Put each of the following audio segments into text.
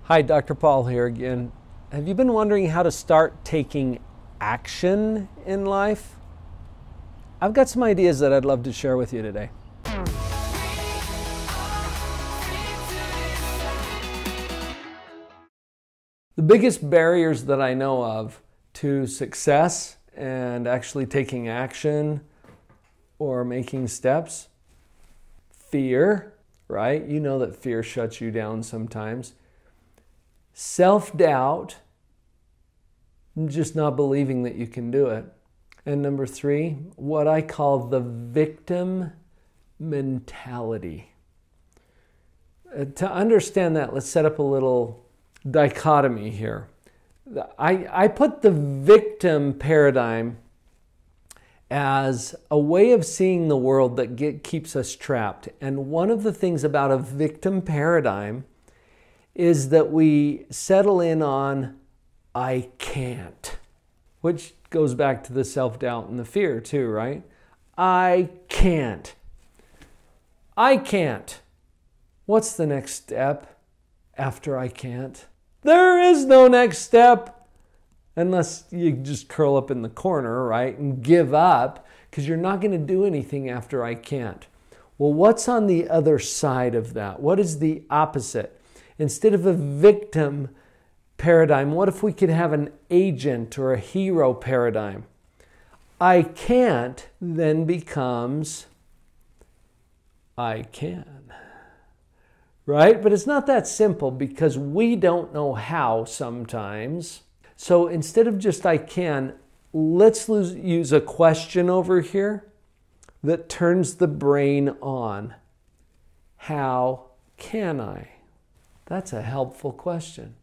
Hi, Dr. Paul here again. Have you been wondering how to start taking action in life? I've got some ideas that I'd love to share with you today. The biggest barriers that I know of to success and actually taking action or making steps: fear, right? You know that fear shuts you down sometimes. Self-doubt, just not believing that you can do it. And number 3, what I call the victim mentality. To understand that, let's set up a little dichotomy here. I put the victim paradigm as a way of seeing the world that keeps us trapped. And one of the things about a victim paradigm is that we settle in on I can't, which goes back to the self-doubt and the fear too, right? I can't. I can't. What's the next step after I can't? There is no next step unless you just curl up in the corner, right, and give up, because you're not going to do anything after I can't. Well, what's on the other side of that? What is the opposite? Instead of a victim paradigm, what if we could have an agent or a hero paradigm? I can't then becomes I can. Right? But it's not that simple because we don't know how sometimes. So instead of just I can, let's use a question over here that turns the brain on. How can I? That's a helpful question.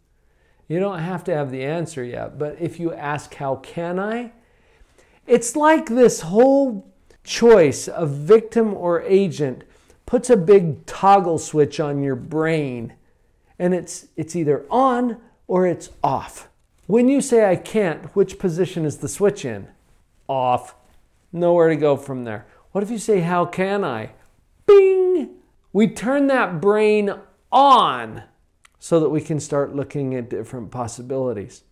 You don't have to have the answer yet, but if you ask, how can I? It's like this whole choice of victim or agent puts a big toggle switch on your brain, and it's either on or it's off. When you say I can't, which position is the switch in? Off. Nowhere to go from there. What if you say, how can I? Bing! We turn that brain on so that we can start looking at different possibilities.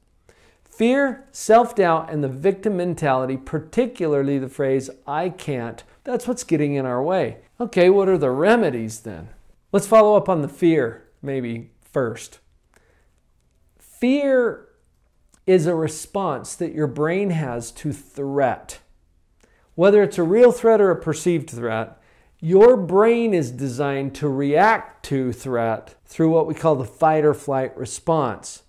Fear, self-doubt, and the victim mentality, particularly the phrase, I can't, that's what's getting in our way. Okay, what are the remedies then? Let's follow up on the fear, maybe first. Fear is a response that your brain has to threat. Whether it's a real threat or a perceived threat, your brain is designed to react to threat through what we call the fight or flight response.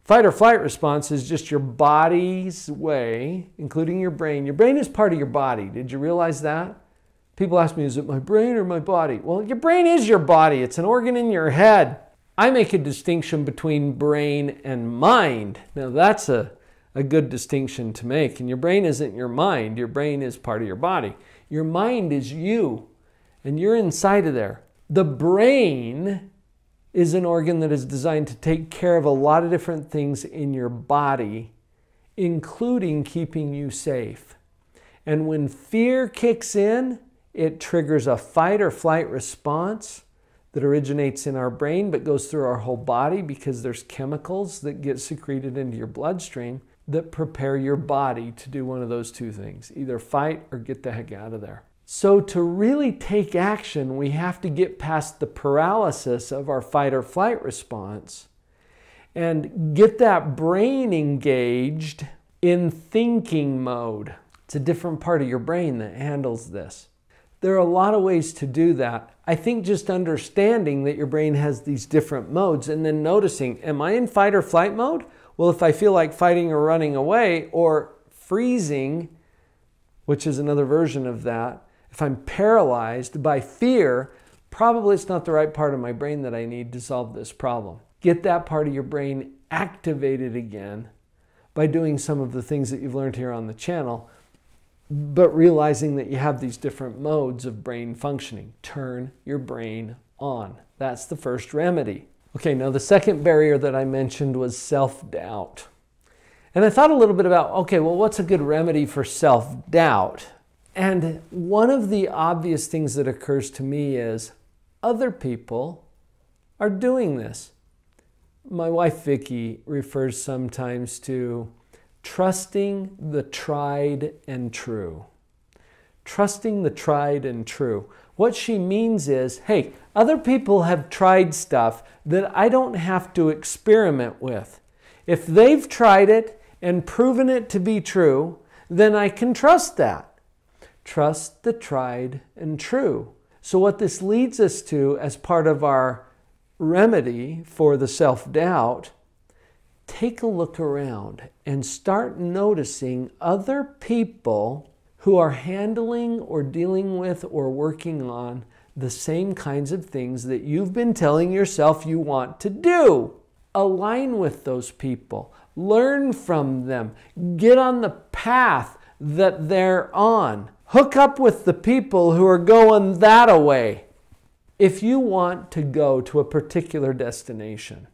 Fight or flight response is just your body's way, including your brain. Your brain is part of your body. Did you realize that? People ask me, is it my brain or my body? Well, your brain is your body. It's an organ in your head. I make a distinction between brain and mind. Now that's a good distinction to make. And your brain isn't your mind. Your brain is part of your body. Your mind is you. And you're inside of there. The brain is an organ that is designed to take care of a lot of different things in your body, including keeping you safe. And when fear kicks in, it triggers a fight or flight response that originates in our brain but goes through our whole body because there's chemicals that get secreted into your bloodstream that prepare your body to do one of those two things, either fight or get the heck out of there. So to really take action, we have to get past the paralysis of our fight or flight response and get that brain engaged in thinking mode. It's a different part of your brain that handles this. There are a lot of ways to do that. I think just understanding that your brain has these different modes and then noticing, am I in fight or flight mode? Well, if I feel like fighting or running away or freezing, which is another version of that, if I'm paralyzed by fear, probably it's not the right part of my brain that I need to solve this problem. Get that part of your brain activated again by doing some of the things that you've learned here on the channel, but realizing that you have these different modes of brain functioning. Turn your brain on. That's the first remedy. Okay, now the second barrier that I mentioned was self-doubt. And I thought a little bit about, okay, well, what's a good remedy for self-doubt? And one of the obvious things that occurs to me is other people are doing this. My wife Vicki refers sometimes to trusting the tried and true. Trusting the tried and true. What she means is, hey, other people have tried stuff that I don't have to experiment with. If they've tried it and proven it to be true, then I can trust that. Trust the tried and true. So what this leads us to as part of our remedy for the self-doubt, take a look around and start noticing other people who are handling or dealing with or working on the same kinds of things that you've been telling yourself you want to do. Align with those people. Learn from them. Get on the path that they're on. Hook up with the people who are going that way. If you want to go to a particular destination,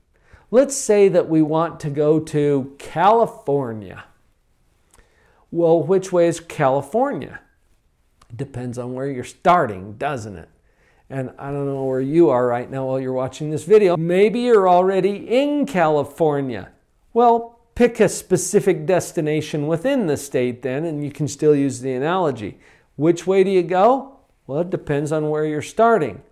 let's say that we want to go to California. Well, which way is California? It depends on where you're starting, doesn't it? And I don't know where you are right now while you're watching this video. Maybe you're already in California. Well, pick a specific destination within the state then, and you can still use the analogy. Which way do you go? Well, it depends on where you're starting.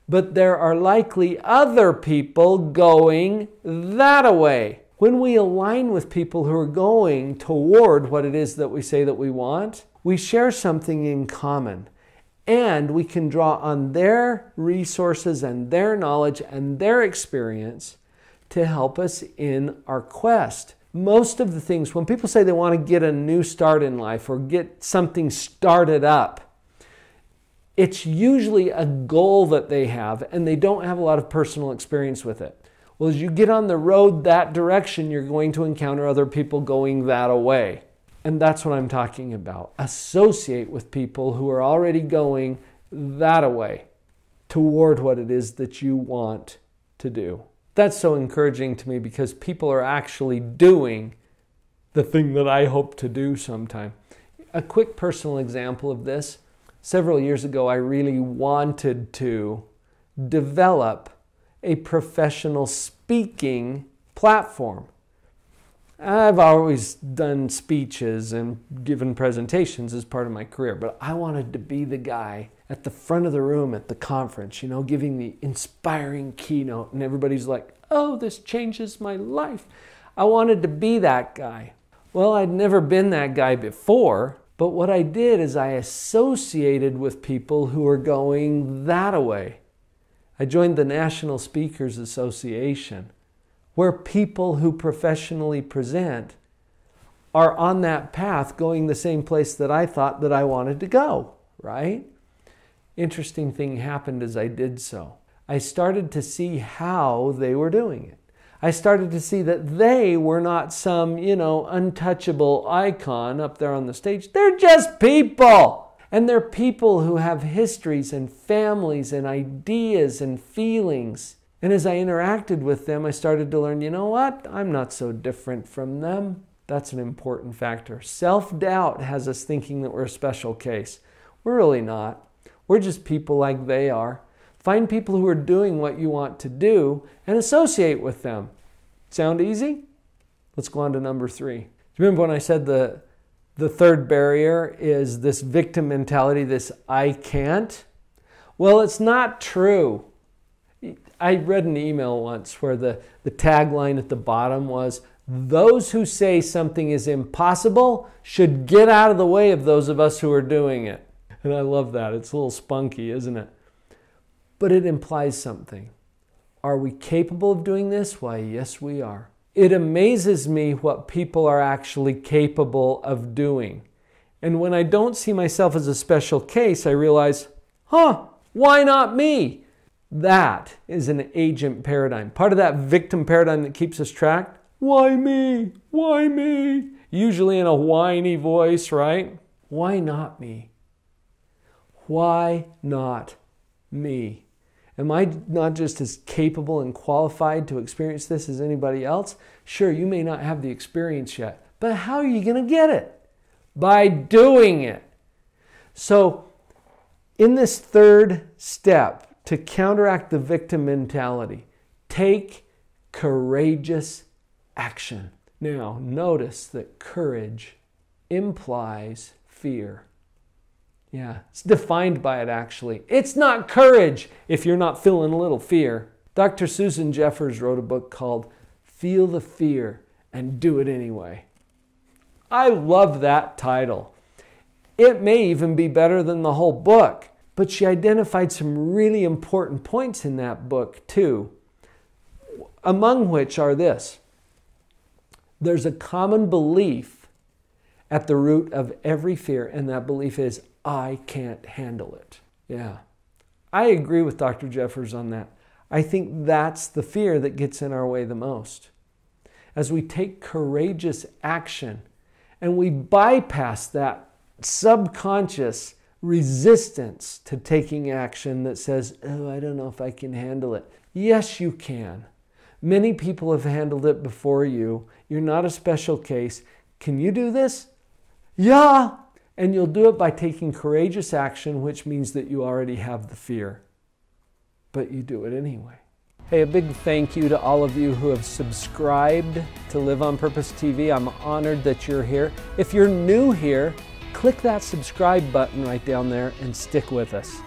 But there are likely other people going that way. When we align with people who are going toward what it is that we say that we want, we share something in common. And we can draw on their resources and their knowledge and their experience to help us in our quest. Most of the things, when people say they want to get a new start in life or get something started up, it's usually a goal that they have and they don't have a lot of personal experience with it. Well, as you get on the road that direction, you're going to encounter other people going that way. And that's what I'm talking about. Associate with people who are already going that way toward what it is that you want to do. That's so encouraging to me because people are actually doing the thing that I hope to do sometime. A quick personal example of this. Several years ago, I really wanted to develop a professional speaking platform. I've always done speeches and given presentations as part of my career, but I wanted to be the guy at the front of the room at the conference, you know, giving the inspiring keynote, and everybody's like, oh, this changes my life. I wanted to be that guy. Well, I'd never been that guy before, but what I did is I associated with people who were going that way. I joined the National Speakers Association, where people who professionally present are on that path going the same place that I thought that I wanted to go, right? Interesting thing happened as I did so. I started to see how they were doing it. I started to see that they were not some, untouchable icon up there on the stage. They're just people. And they're people who have histories and families and ideas and feelings. And as I interacted with them, I started to learn, you know what? I'm not so different from them. That's an important factor. Self-doubt has us thinking that we're a special case. We're really not. We're just people like they are. Find people who are doing what you want to do and associate with them. Sound easy? Let's go on to number 3. Do you remember when I said the third barrier is this victim mentality, this I can't? Well, it's not true. I read an email once where the tagline at the bottom was, those who say something is impossible should get out of the way of those of us who are doing it. And I love that. It's a little spunky, isn't it? But it implies something. Are we capable of doing this? Why, yes, we are. It amazes me what people are actually capable of doing. And when I don't see myself as a special case, I realize, why not me? That is an agent paradigm. Part of that victim paradigm that keeps us tracked. Why me? Why me? Usually in a whiny voice, right? Why not me? Why not me? Am I not just as capable and qualified to experience this as anybody else? Sure, you may not have the experience yet, but how are you going to get it? By doing it. So, in this third step to counteract the victim mentality, take courageous action. Now, notice that courage implies fear. Yeah, it's defined by it actually. It's not courage if you're not feeling a little fear. Dr. Susan Jeffers wrote a book called Feel the Fear and Do It Anyway. I love that title. It may even be better than the whole book, but she identified some really important points in that book too, among which are this. There's a common belief at the root of every fear, and that belief is, I can't handle it. Yeah, I agree with Dr. Jeffers on that. I think that's the fear that gets in our way the most. As we take courageous action and we bypass that subconscious resistance to taking action that says, oh, I don't know if I can handle it. Yes, you can. Many people have handled it before you. You're not a special case. Can you do this? Yeah. And you'll do it by taking courageous action, which means that you already have the fear. But you do it anyway. Hey, a big thank you to all of you who have subscribed to Live on Purpose TV. I'm honored that you're here. If you're new here, click that subscribe button right down there and stick with us.